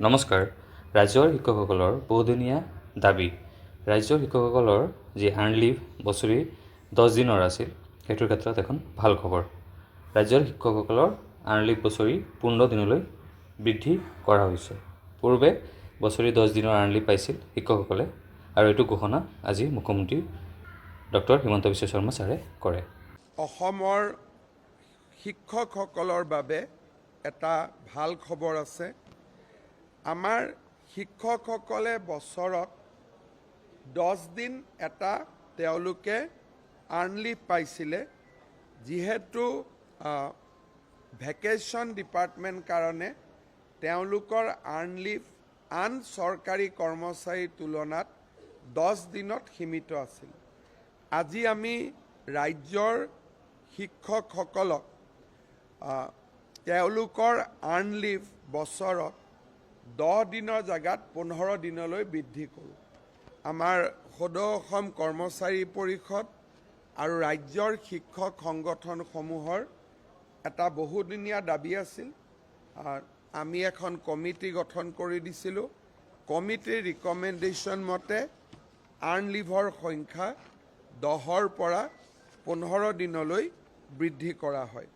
নমস্কাৰ। ৰাজ্যৰ শিক্ষকসকলৰ বহুদিনীয়া দাবী ৰাজ্যৰ শিক্ষকসকলৰ যি আৰ্ণ লিভ বছৰি 10 দিনৰ আছিল সেইটোৰ ক্ষেত্ৰত এখন ভাল খবৰ। ৰাজ্যৰ শিক্ষকসকলৰ আৰ্ণ লিভ বছৰি 15 দিনলৈ বৃদ্ধি কৰা হৈছে। পূৰ্বে বছৰি 10 দিনৰ আৰ্ণ লিভ পাইছিল শিক্ষকসকলে আৰু এইটো ঘোষণা আজি মুখ্যমন্ত্ৰী ডক্টৰ হিমন্ত বিশ্ব শৰ্মা ছাৰে কৰে। অসমৰ শিক্ষকসকলৰ বাবে এটা ভাল খবৰ আছে। আমাৰ শিক্ষকসকলে বছৰত 10 দিন এটা তেওঁলোকে আৰ্ণ লিভ পাইছিলে, যিহেতু ভেকেশ্যন ডিপাৰ্টমেণ্ট কাৰণে তেওঁলোকৰ আৰ্ণ লিভ আন চৰকাৰী কৰ্মচাৰীৰ তুলনাত 10 দিনত সীমিত আছিল। আজি আমি ৰাজ্যৰ শিক্ষকসকলক তেওঁলোকৰ আৰ্ণ লিভ বছৰত 10 দিনৰ জেগাত 15 দিনলৈ বৃদ্ধি কৰোঁ। আমাৰ সদৌ অসম কৰ্মচাৰী পৰিষদ আৰু ৰাজ্যৰ শিক্ষক সংগঠনসমূহৰ এটা বহুদিনীয়া দাবী আছিল। আমি এখন কমিটি গঠন কৰি দিছিলোঁ। কমিটিৰ ৰিকমেণ্ডেশ্যন মতে আৰ্ণ লিভৰ সংখ্যা 10ৰ পৰা 15 দিনলৈ বৃদ্ধি কৰা হয়।